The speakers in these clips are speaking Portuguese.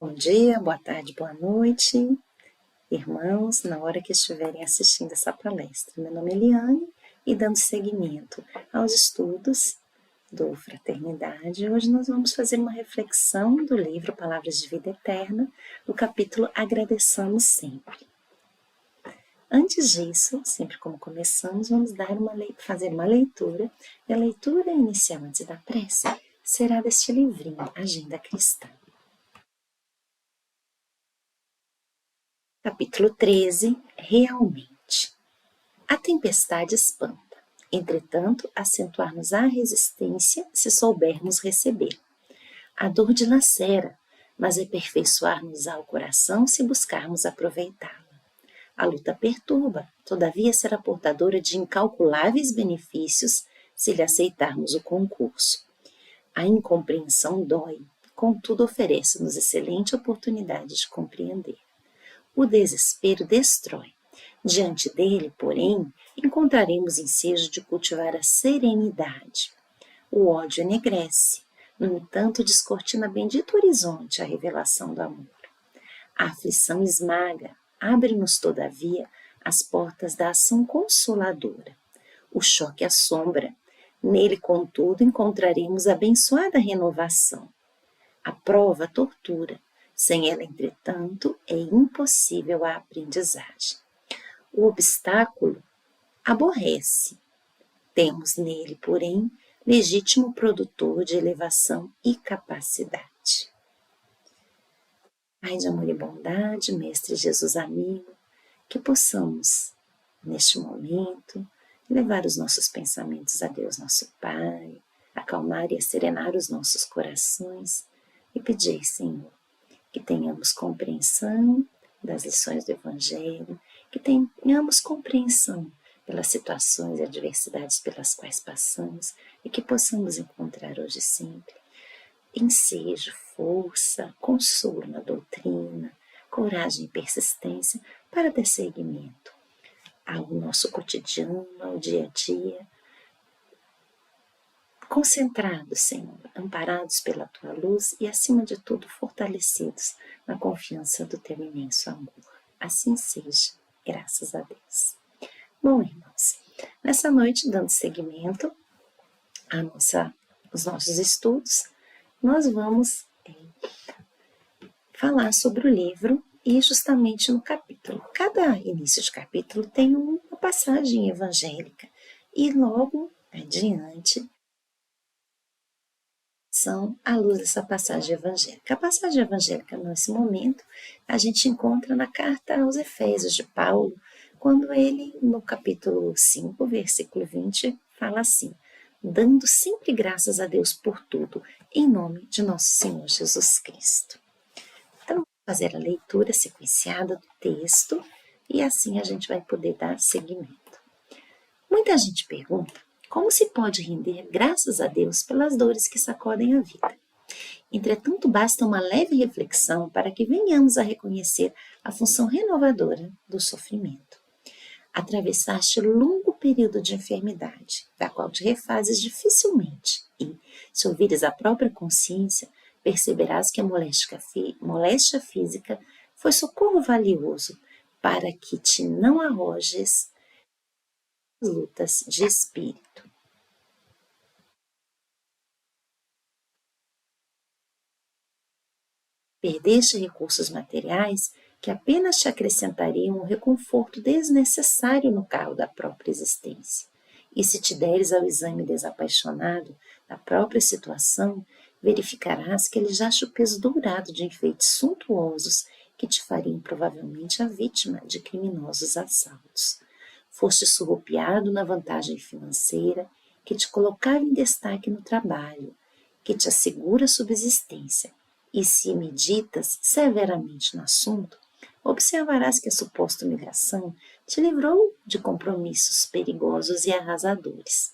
Bom dia, boa tarde, boa noite, irmãos, na hora que estiverem assistindo essa palestra. Meu nome é Eliane e dando seguimento aos estudos do Fraternidade, hoje nós vamos fazer uma reflexão do livro Palavras de Vida Eterna, do capítulo Agradeçamos Sempre. Antes disso, sempre como começamos, vamos fazer uma leitura, e a leitura inicial antes da prece será deste livrinho, Agenda Cristã. Capítulo 13, Realmente. A tempestade espanta, entretanto, acentuar-nos a resistência se soubermos receber. A dor dilacera, mas aperfeiçoar-nos-á o coração se buscarmos aproveitá-la. A luta perturba, todavia será portadora de incalculáveis benefícios se lhe aceitarmos o concurso. A incompreensão dói, contudo oferece-nos excelente oportunidade de compreender. O desespero destrói. Diante dele, porém, encontraremos ensejo de cultivar a serenidade. O ódio enegrece, no entanto, descortina bendito horizonte a revelação do amor. A aflição esmaga, abre-nos, todavia, as portas da ação consoladora. O choque assombra, nele, contudo, encontraremos abençoada renovação. A prova tortura, sem ela, entretanto, é impossível a aprendizagem. O obstáculo aborrece. Temos nele, porém, legítimo produtor de elevação e capacidade. Pai de amor e bondade, Mestre Jesus amigo, que possamos, neste momento, levar os nossos pensamentos a Deus, nosso Pai, acalmar e serenar os nossos corações e pedir, Senhor, que tenhamos compreensão das lições do Evangelho, que tenhamos compreensão pelas situações e adversidades pelas quais passamos e que possamos encontrar hoje e sempre ensejo, força, consolo na doutrina, coragem e persistência para dar seguimento ao nosso cotidiano, ao dia a dia, concentrados, Senhor, amparados pela Tua luz e, acima de tudo, fortalecidos na confiança do Teu imenso amor. Assim seja, graças a Deus. Bom, irmãos, nessa noite, dando seguimento aos nossos estudos, nós vamos falar sobre o livro e justamente no capítulo. Cada início de capítulo tem uma passagem evangélica e logo adiante são à luz dessa passagem evangélica. A passagem evangélica, nesse momento, a gente encontra na carta aos Efésios de Paulo, quando ele, no capítulo 5, versículo 20, fala assim: dando sempre graças a Deus por tudo, em nome de nosso Senhor Jesus Cristo. Então, vamos fazer a leitura sequenciada do texto e assim a gente vai poder dar seguimento. Muita gente pergunta como se pode render graças a Deus pelas dores que sacodem a vida. Entretanto, basta uma leve reflexão para que venhamos a reconhecer a função renovadora do sofrimento. Atravessaste longo período de enfermidade, da qual te refazes dificilmente, e, se ouvires a própria consciência, perceberás que a moléstia física foi socorro valioso para que te não arrojes lutas de espírito. Perdeste recursos materiais que apenas te acrescentariam um reconforto desnecessário no carro da própria existência. E se te deres ao exame desapaixonado da própria situação, verificarás que ele jaste o peso dourado de enfeites suntuosos que te fariam provavelmente a vítima de criminosos assaltos. Foste surrupiado na vantagem financeira que te colocava em destaque no trabalho, que te assegura a subsistência. E se meditas severamente no assunto, observarás que a suposta humilhação te livrou de compromissos perigosos e arrasadores.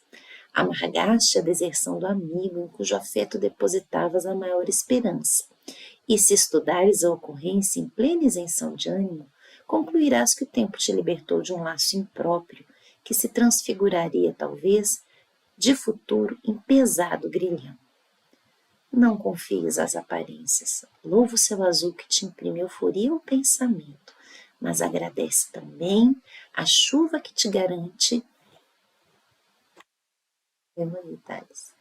Amargaste a deserção do amigo em cujo afeto depositavas a maior esperança. E se estudares a ocorrência em plena isenção de ânimo, concluirás que o tempo te libertou de um laço impróprio, que se transfiguraria, talvez, de futuro em pesado grilhão. Não confies às aparências. Louva o céu azul que te imprime euforia ao pensamento, mas agradece também a chuva que te garante. Thales.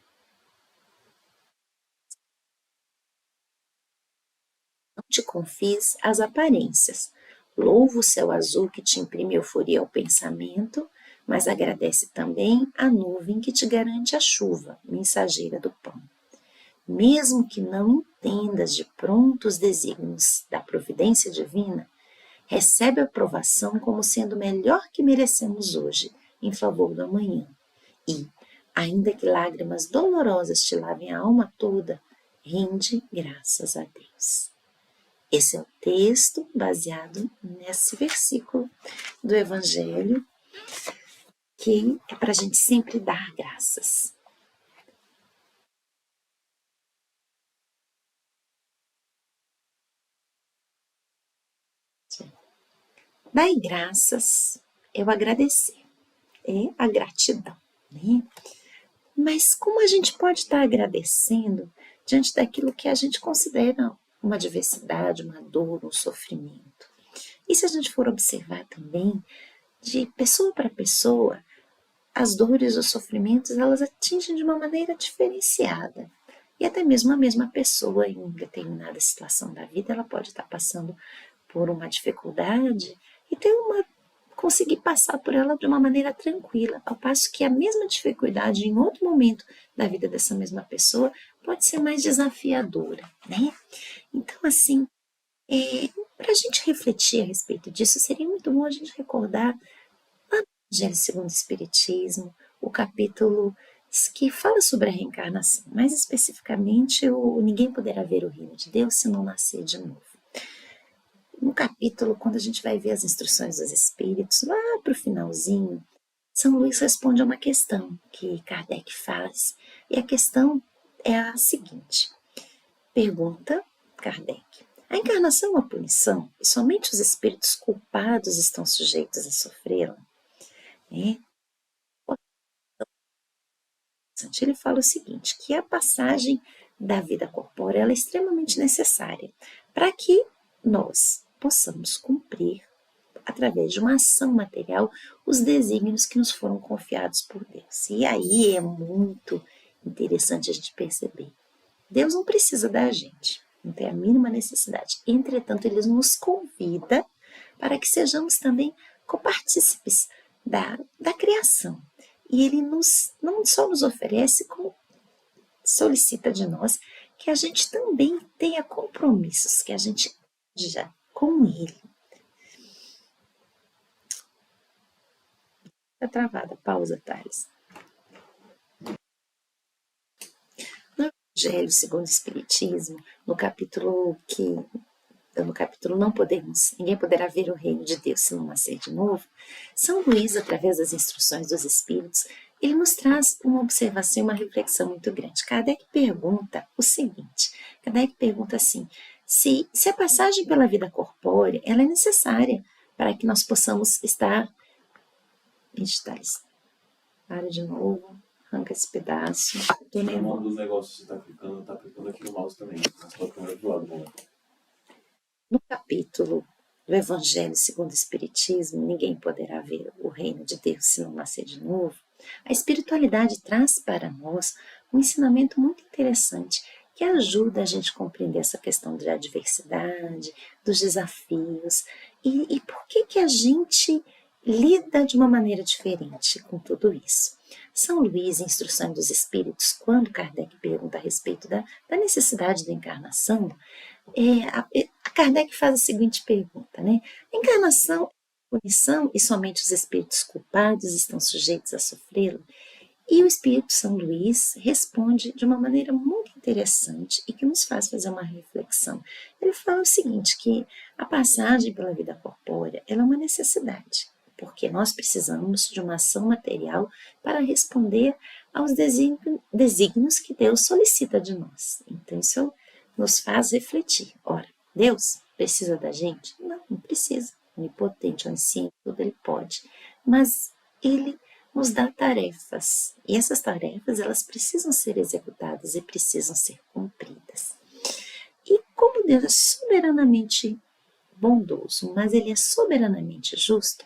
Não te confies às aparências. Louva o céu azul que te imprime euforia ao pensamento, mas agradece também a nuvem que te garante a chuva, mensageira do pão. Mesmo que não entendas de pronto os desígnios da providência divina, recebe a aprovação como sendo o melhor que merecemos hoje, em favor do amanhã. E, ainda que lágrimas dolorosas te lavem a alma toda, rende graças a Deus. Esse é o texto baseado nesse versículo do Evangelho, que é para a gente sempre dar graças. Dai graças é o agradecer, é a gratidão, né? Mas como a gente pode estar agradecendo diante daquilo que a gente considera uma adversidade, uma dor, um sofrimento? E se a gente for observar também, de pessoa para pessoa, as dores, os sofrimentos, elas atingem de uma maneira diferenciada. E até mesmo a mesma pessoa, em determinada situação da vida, ela pode estar passando por uma dificuldade e conseguir passar por ela de uma maneira tranquila, ao passo que a mesma dificuldade em outro momento da vida dessa mesma pessoa pode ser mais desafiadora, né? Então, assim, para a gente refletir a respeito disso, seria muito bom a gente recordar lá no Evangelho segundo o Espiritismo, o capítulo que fala sobre a reencarnação, mais especificamente o Ninguém Poderá Ver o Reino de Deus se não nascer de novo. No capítulo, quando a gente vai ver as instruções dos espíritos, lá para o finalzinho, São Luís responde a uma questão que Kardec faz, e a questão é a seguinte: pergunta Kardec: a encarnação é uma punição e somente os espíritos culpados estão sujeitos a sofrê-la? Ele fala o seguinte, que a passagem da vida corpórea ela é extremamente necessária para que nós possamos cumprir, através de uma ação material, os desígnios que nos foram confiados por Deus. E aí é muito interessante a gente perceber. Deus não precisa da gente, não tem a mínima necessidade. Entretanto, Ele nos convida para que sejamos também copartícipes da criação. E Ele não só nos oferece, como solicita de nós que a gente também tenha compromissos, que a gente já com Ele. Está travada, pausa, Thales. No Evangelho segundo o Espiritismo, no capítulo Ninguém Poderá Ver o Reino de Deus se não nascer de novo, São Luís, através das instruções dos Espíritos, ele nos traz uma observação e uma reflexão muito grande. Kardec pergunta o seguinte, Kardec pergunta assim, se a passagem pela vida corpórea ela é necessária para que nós possamos estar... Para de novo, arranca esse pedaço. Um dos negócios que você tá clicando aqui no mouse também, na sua câmera do lado, né? No capítulo do Evangelho segundo o Espiritismo, Ninguém Poderá Ver o Reino de Deus se não nascer de novo, a espiritualidade traz para nós um ensinamento muito interessante que ajuda a gente a compreender essa questão da adversidade, dos desafios e por que a gente lida de uma maneira diferente com tudo isso. São Luís, Instruções dos Espíritos, quando Kardec pergunta a respeito da necessidade da encarnação, a Kardec faz a seguinte pergunta, né? A encarnação é punição e somente os espíritos culpados estão sujeitos a sofrê-la? E o Espírito São Luís responde de uma maneira muito interessante e que nos faz fazer uma reflexão. Ele fala o seguinte, que a passagem pela vida corpórea ela é uma necessidade, porque nós precisamos de uma ação material para responder aos desígnios que Deus solicita de nós. Então, isso nos faz refletir. Ora, Deus precisa da gente? Não, não precisa. Onipotente, onisciente, tudo Ele pode. Mas Ele nos dá tarefas. E essas tarefas, elas precisam ser executadas e precisam ser cumpridas. E como Deus é soberanamente bondoso, mas Ele é soberanamente justo,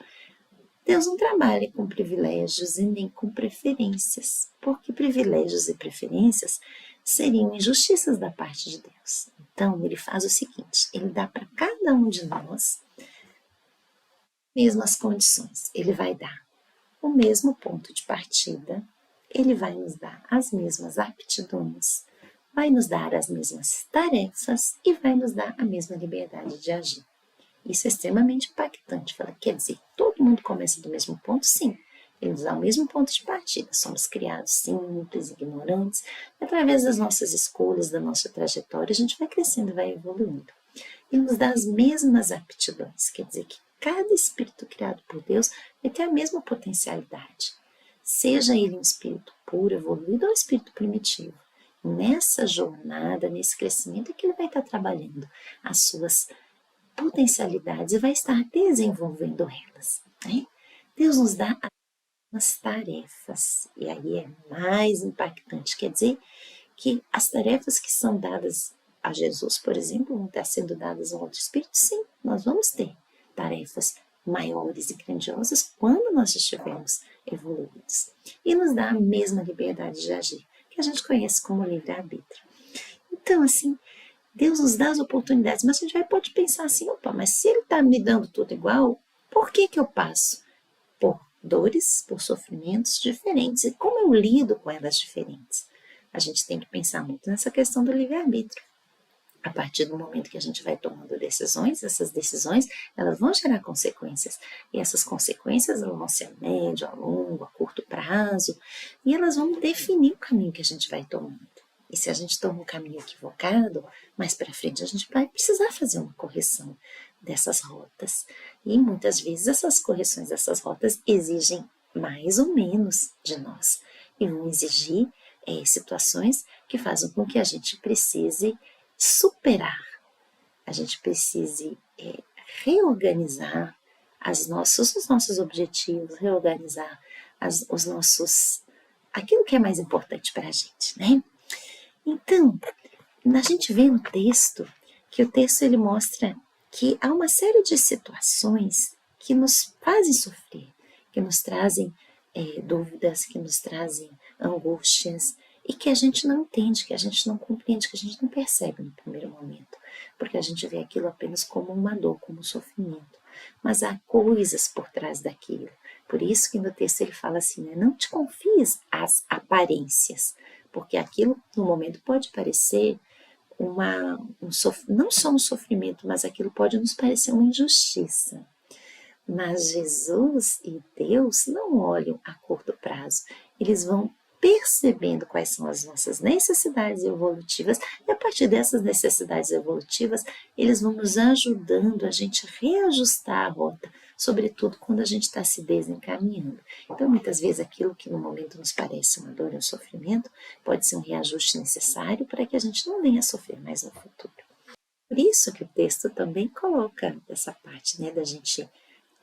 Deus não trabalha com privilégios e nem com preferências, porque privilégios e preferências seriam injustiças da parte de Deus. Então, Ele faz o seguinte, Ele dá para cada um de nós mesmas condições. Ele vai dar o mesmo ponto de partida, Ele vai nos dar as mesmas aptidões, vai nos dar as mesmas tarefas e vai nos dar a mesma liberdade de agir. Isso é extremamente impactante. Quer dizer, todo mundo começa do mesmo ponto? Sim. Ele nos dá o mesmo ponto de partida. Somos criados simples, ignorantes. Através das nossas escolhas, da nossa trajetória, a gente vai crescendo e vai evoluindo. Ele nos dá as mesmas aptidões. Quer dizer que cada espírito criado por Deus vai ter a mesma potencialidade. Seja ele um espírito puro, evoluído ou um espírito primitivo. Nessa jornada, nesse crescimento, é que ele vai estar trabalhando as suas potencialidades e vai estar desenvolvendo elas. Né? Deus nos dá as tarefas, e aí é mais impactante, quer dizer que as tarefas que são dadas a Jesus, por exemplo, vão estar sendo dadas a outro espírito, sim, nós vamos ter tarefas maiores e grandiosas quando nós estivermos evoluídos. E nos dá a mesma liberdade de agir, que a gente conhece como livre-arbítrio. Então, assim, Deus nos dá as oportunidades, mas a gente pode pensar assim, opa, mas se Ele está me dando tudo igual, por que eu passo por dores, por sofrimentos diferentes? E como eu lido com elas diferentes? A gente tem que pensar muito nessa questão do livre-arbítrio. A partir do momento que a gente vai tomando decisões, essas decisões, elas vão gerar consequências. E essas consequências elas vão ser a médio, a longo, a curto prazo, e elas vão definir o caminho que a gente vai tomando. E se a gente toma um caminho equivocado, mais para frente a gente vai precisar fazer uma correção dessas rotas. E muitas vezes essas correções dessas rotas exigem mais ou menos de nós. E vão exigir situações que fazem com que a gente precise superar, a gente precise reorganizar os nossos objetivos, reorganizar aquilo que é mais importante para a gente, né? Então, a gente vê no texto que o texto ele mostra que há uma série de situações que nos fazem sofrer, que nos trazem dúvidas, que nos trazem angústias e que a gente não entende, que a gente não compreende, que a gente não percebe no primeiro momento, porque a gente vê aquilo apenas como uma dor, como um sofrimento. Mas há coisas por trás daquilo. Por isso que no texto ele fala assim, né? Não te confies às aparências, porque aquilo no momento pode parecer não só um sofrimento, mas aquilo pode nos parecer uma injustiça. Mas Jesus e Deus não olham a curto prazo, eles vão percebendo quais são as nossas necessidades evolutivas e a partir dessas necessidades evolutivas eles vão nos ajudando a gente reajustar a rota, sobretudo quando a gente está se desencaminhando. Então muitas vezes aquilo que no momento nos parece uma dor e um sofrimento pode ser um reajuste necessário para que a gente não venha a sofrer mais no futuro. Por isso que o texto também coloca essa parte, né, da gente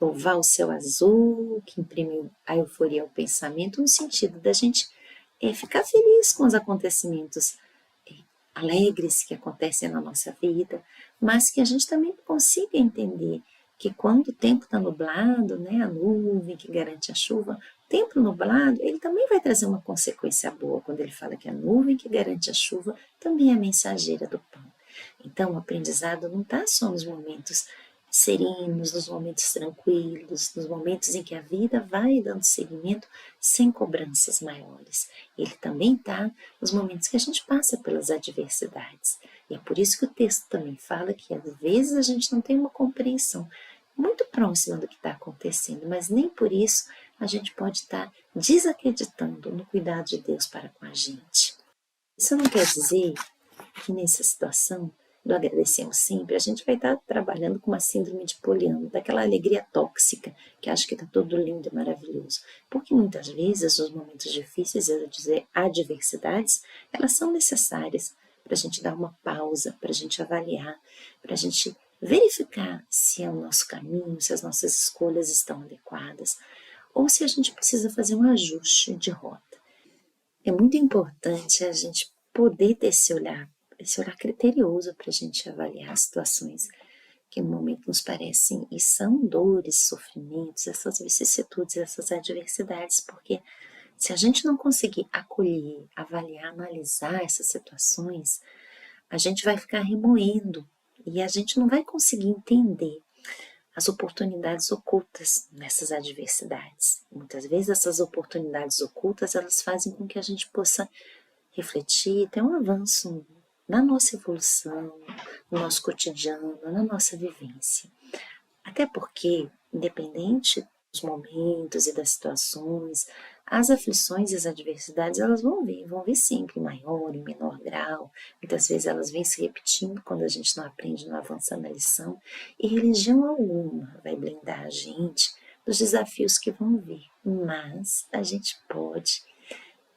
louvar o céu azul, que imprime a euforia ao pensamento, no sentido da gente ficar feliz com os acontecimentos alegres que acontecem na nossa vida, mas que a gente também consiga entender que quando o tempo está nublado, né, a nuvem que garante a chuva, o tempo nublado, ele também vai trazer uma consequência boa, quando ele fala que a nuvem que garante a chuva também é mensageira do pão. Então, o aprendizado não está só nos momentos serenos, nos momentos tranquilos, nos momentos em que a vida vai dando seguimento sem cobranças maiores. Ele também está nos momentos que a gente passa pelas adversidades. E é por isso que o texto também fala que às vezes a gente não tem uma compreensão muito próxima do que está acontecendo, mas nem por isso a gente pode estar desacreditando no cuidado de Deus para com a gente. Isso não quer dizer que nessa situação do agradecemos sempre, a gente vai estar trabalhando com uma síndrome de Poliana, daquela alegria tóxica, que acha que está tudo lindo e maravilhoso. Porque muitas vezes os momentos difíceis, eu dizer, adversidades, elas são necessárias para a gente dar uma pausa, para a gente avaliar, para a gente verificar se é o nosso caminho, se as nossas escolhas estão adequadas. ou se a gente precisa fazer um ajuste de rota. É muito importante a gente poder ter esse olhar criterioso para a gente avaliar as situações que no momento nos parecem e são dores, sofrimentos, essas vicissitudes, essas adversidades, porque se a gente não conseguir acolher, avaliar, analisar essas situações, a gente vai ficar remoendo e a gente não vai conseguir entender as oportunidades ocultas nessas adversidades. Muitas vezes essas oportunidades ocultas, elas fazem com que a gente possa refletir, ter um avanço na nossa evolução, no nosso cotidiano, na nossa vivência. Até porque, independente dos momentos e das situações, as aflições e as adversidades, elas vão vir sempre em maior, em menor grau. Muitas vezes elas vêm se repetindo quando a gente não aprende, não avança na lição. E religião alguma vai blindar a gente dos desafios que vão vir. Mas a gente pode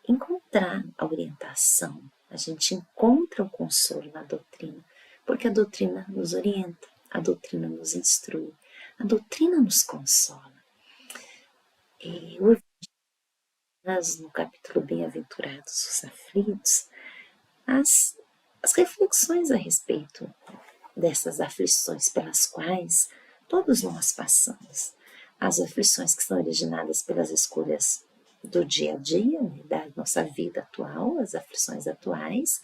encontrar a orientação, a gente encontra o consolo na doutrina, porque a doutrina nos orienta, a doutrina nos instrui, a doutrina nos consola. E o Evangelho, no capítulo Bem-aventurados os aflitos, as reflexões a respeito dessas aflições pelas quais todos nós passamos, as aflições que são originadas pelas escolhas do dia a dia, né, da nossa vida atual, as aflições atuais,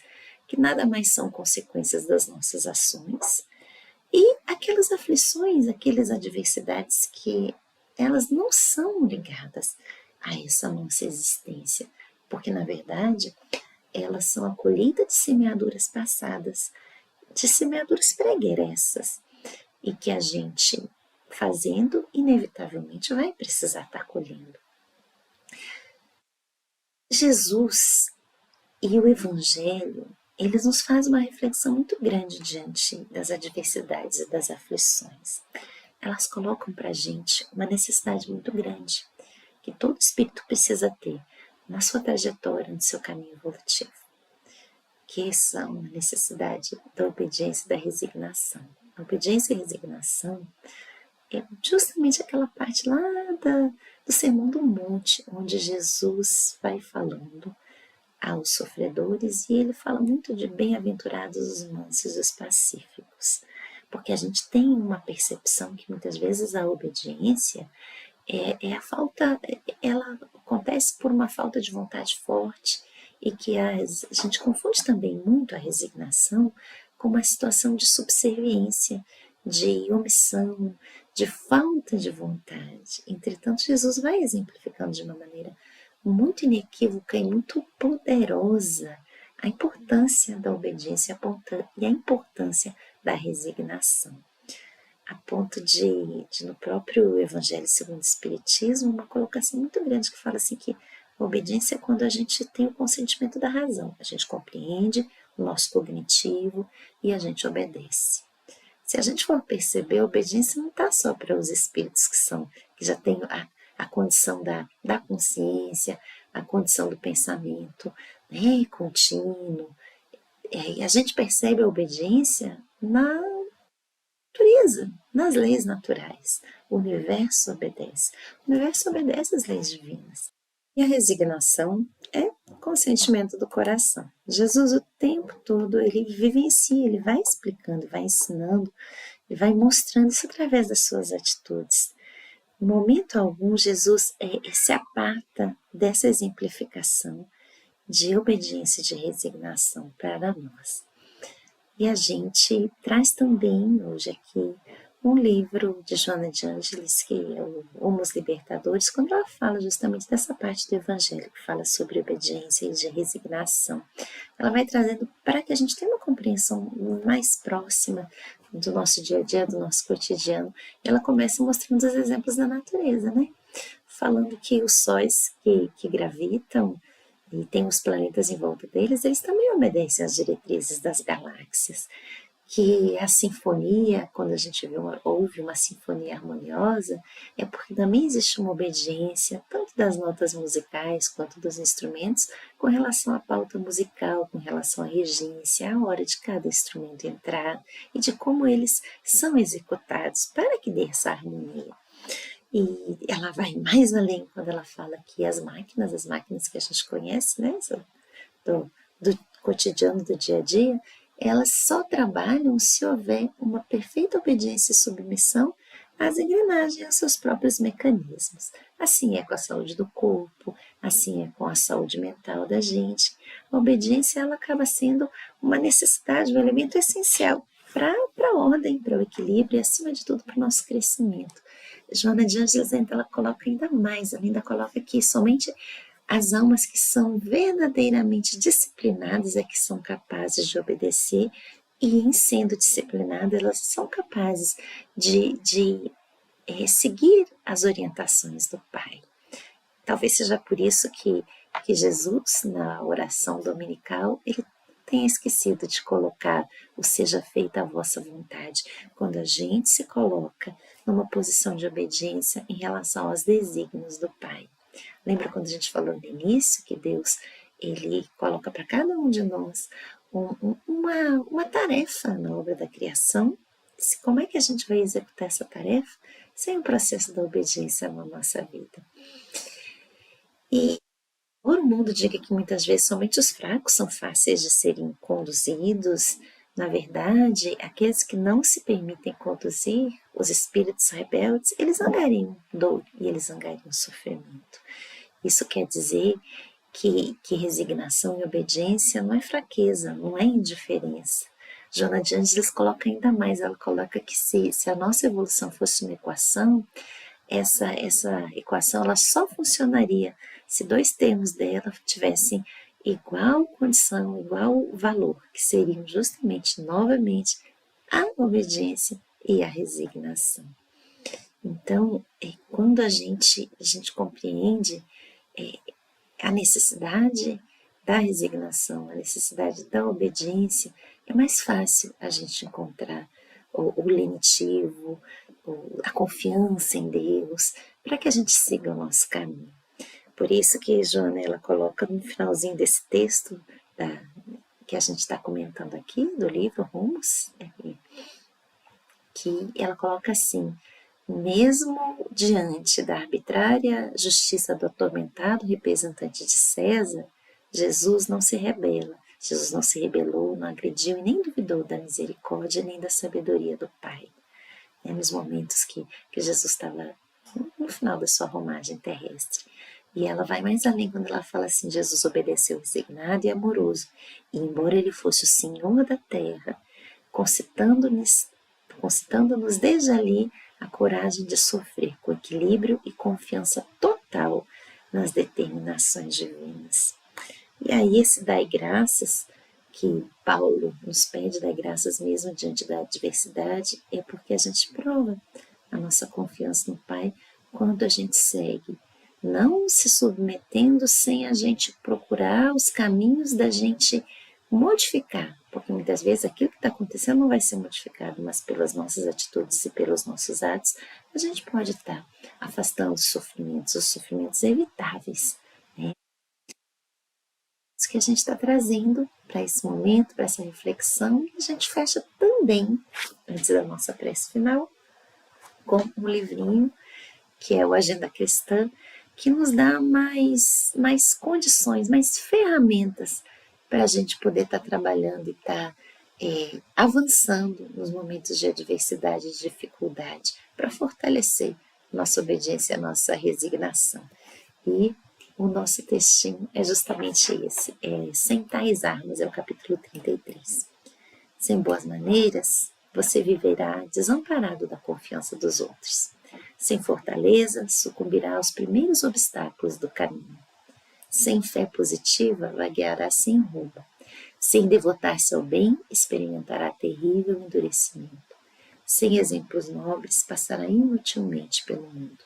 que nada mais são consequências das nossas ações, e aquelas aflições, aquelas adversidades que elas não são ligadas a essa nossa existência, porque na verdade elas são a colheita de semeaduras passadas, de semeaduras pregressas, e que a gente, fazendo, inevitavelmente vai precisar estar colhendo. Jesus e o Evangelho, eles nos fazem uma reflexão muito grande diante das adversidades e das aflições. Elas colocam para a gente uma necessidade muito grande que todo espírito precisa ter na sua trajetória, no seu caminho evolutivo, que são a necessidade da obediência e da resignação. A obediência e a resignação é justamente aquela parte lá do Sermão do Monte, onde Jesus vai falando aos sofredores, e ele fala muito de bem-aventurados os mansos e os pacíficos, porque a gente tem uma percepção que muitas vezes a obediência é a falta, ela acontece por uma falta de vontade forte, e que a gente confunde também muito a resignação com uma situação de subserviência, de omissão, de falta de vontade. Entretanto, Jesus vai exemplificando de uma maneira muito inequívoca e muito poderosa a importância da obediência e a importância da resignação, a ponto de no próprio Evangelho segundo o Espiritismo, uma colocação muito grande que fala assim que a obediência é quando a gente tem o consentimento da razão, a gente compreende o nosso cognitivo e a gente obedece. Se a gente for perceber, a obediência não está só para os espíritos que já têm a condição da consciência, a condição do pensamento, né, contínuo. E a gente percebe a obediência na natureza, nas leis naturais. O universo obedece. O universo obedece às leis divinas. E a resignação é consentimento do coração. Jesus, o tempo todo, ele vivencia, ele vai explicando, vai ensinando, e vai mostrando isso através das suas atitudes. Em momento algum, Jesus se aparta dessa exemplificação de obediência e de resignação para nós. E a gente traz também hoje aqui um livro de Joana de Ângeles, que é o Homos Libertadores, quando ela fala justamente dessa parte do Evangelho, que fala sobre obediência e de resignação. Ela vai trazendo para que a gente tenha uma compreensão mais próxima do nosso dia a dia, do nosso cotidiano. Ela começa mostrando os exemplos da natureza, né? Falando que os sóis que gravitam e tem os planetas em volta deles, eles também obedecem às diretrizes das galáxias. Que a sinfonia, quando a gente ouve uma sinfonia harmoniosa, é porque também existe uma obediência, tanto das notas musicais quanto dos instrumentos, com relação à pauta musical, com relação à regência, à hora de cada instrumento entrar e de como eles são executados para que dê essa harmonia. E ela vai mais além quando ela fala que as máquinas que a gente conhece, né, do cotidiano, do dia a dia, elas só trabalham se houver uma perfeita obediência e submissão às engrenagens, aos seus próprios mecanismos. Assim é com a saúde do corpo, assim é com a saúde mental da gente. A obediência ela acaba sendo uma necessidade, um elemento essencial para a ordem, para o equilíbrio e, acima de tudo, para o nosso crescimento. Joana de Ângeles, ela coloca ainda mais, ela ainda coloca que somente as almas que são verdadeiramente disciplinadas é que são capazes de obedecer, e em sendo disciplinadas, elas são capazes de seguir as orientações do Pai. Talvez seja por isso que Jesus, na oração dominical, ele tenha esquecido de colocar o seja feita a vossa vontade, quando a gente se coloca numa posição de obediência em relação aos desígnios do Pai. Lembra quando a gente falou no início que Deus ele coloca para cada um de nós uma tarefa na obra da criação? Como é que a gente vai executar essa tarefa sem o processo da obediência na nossa vida? E o mundo diga que muitas vezes somente os fracos são fáceis de serem conduzidos. Na verdade, aqueles que não se permitem conduzir, os espíritos rebeldes, eles angariam dor e eles angariam sofrimento. Isso quer dizer que resignação e obediência não é fraqueza, não é indiferença. Joana de Ângeles coloca ainda mais, ela coloca que se a nossa evolução fosse uma equação, essa equação ela só funcionaria se dois termos dela tivessem igual condição, igual valor, que seriam justamente, novamente, a obediência e a resignação. Então, quando a gente compreende a necessidade da resignação, a necessidade da obediência, é mais fácil a gente encontrar o lenitivo, a confiança em Deus, para que a gente siga o nosso caminho. Por isso que Joana ela coloca no finalzinho desse texto que a gente está comentando aqui, do livro Rumos, que ela coloca assim: mesmo diante da arbitrária justiça do atormentado representante de César, Jesus não se rebela. Jesus não se rebelou, não agrediu e nem duvidou da misericórdia nem da sabedoria do Pai. Nos momentos que Jesus estava no final da sua romagem terrestre. E ela vai mais além quando ela fala assim: Jesus obedeceu resignado e amoroso, e embora ele fosse o Senhor da terra, concitando-nos desde ali a coragem de sofrer com equilíbrio e confiança total nas determinações divinas. E aí esse dai graças, que Paulo nos pede dar graças mesmo diante da adversidade, é porque a gente prova a nossa confiança no Pai quando a gente segue, não se submetendo sem a gente procurar os caminhos da gente modificar, porque muitas vezes aquilo que está acontecendo não vai ser modificado, mas pelas nossas atitudes e pelos nossos atos, a gente pode estar afastando os sofrimentos evitáveis, né? Isso que a gente está trazendo para esse momento, para essa reflexão, e a gente fecha também, antes da nossa prece final, com um livrinho que é o Agenda Cristã, que nos dá mais condições, mais ferramentas para a gente poder estar trabalhando e estar avançando nos momentos de adversidade e de dificuldade, para fortalecer nossa obediência, nossa resignação. E o nosso textinho é justamente esse, sem tais armas, é o capítulo 33. Sem boas maneiras, você viverá desamparado da confiança dos outros. Sem fortaleza, sucumbirá aos primeiros obstáculos do caminho. Sem fé positiva, vagueará sem rumo. Sem devotar-se ao bem, experimentará terrível endurecimento. Sem exemplos nobres, passará inutilmente pelo mundo.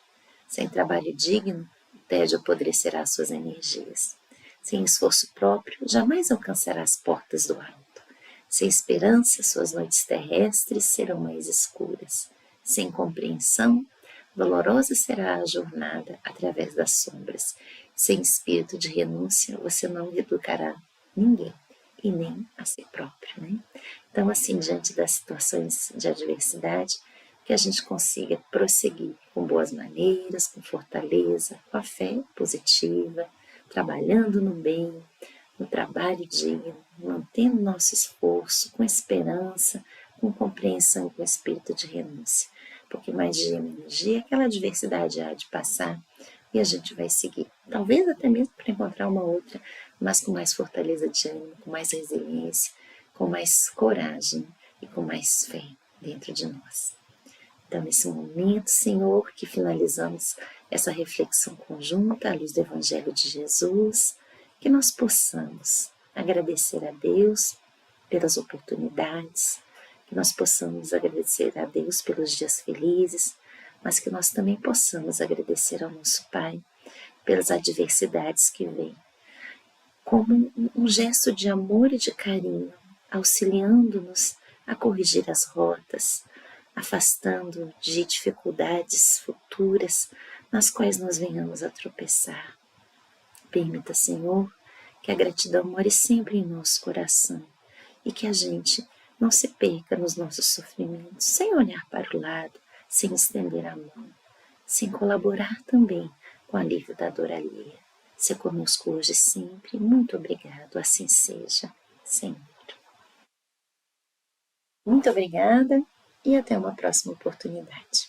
Sem trabalho digno, o tédio apodrecerá suas energias. Sem esforço próprio, jamais alcançará as portas do alto. Sem esperança, suas noites terrestres serão mais escuras. Sem compreensão, dolorosa será a jornada através das sombras. Sem espírito de renúncia, você não educará ninguém e nem a si próprio, né? Então, assim, diante das situações de adversidade, que a gente consiga prosseguir com boas maneiras, com fortaleza, com a fé positiva, trabalhando no bem, no trabalho digno, mantendo nosso esforço com esperança, com compreensão, com espírito de renúncia. Porque mais dia menos dia aquela adversidade há de passar e a gente vai seguir. Talvez até mesmo para encontrar uma outra, mas com mais fortaleza de ânimo, com mais resiliência, com mais coragem e com mais fé dentro de nós. Então, nesse momento, Senhor, que finalizamos essa reflexão conjunta à luz do Evangelho de Jesus, que nós possamos agradecer a Deus pelas oportunidades, que nós possamos agradecer a Deus pelos dias felizes, mas que nós também possamos agradecer ao nosso Pai pelas adversidades que vêm, como um gesto de amor e de carinho, auxiliando-nos a corrigir as rotas, afastando de dificuldades futuras nas quais nós venhamos a tropeçar. Permita, Senhor, que a gratidão more sempre em nosso coração e que a gente não se perca nos nossos sofrimentos, sem olhar para o lado, sem estender a mão, sem colaborar também com o alívio da dor alheia. Se conosco hoje e sempre, muito obrigado, assim seja, Senhor. Muito obrigada e até uma próxima oportunidade.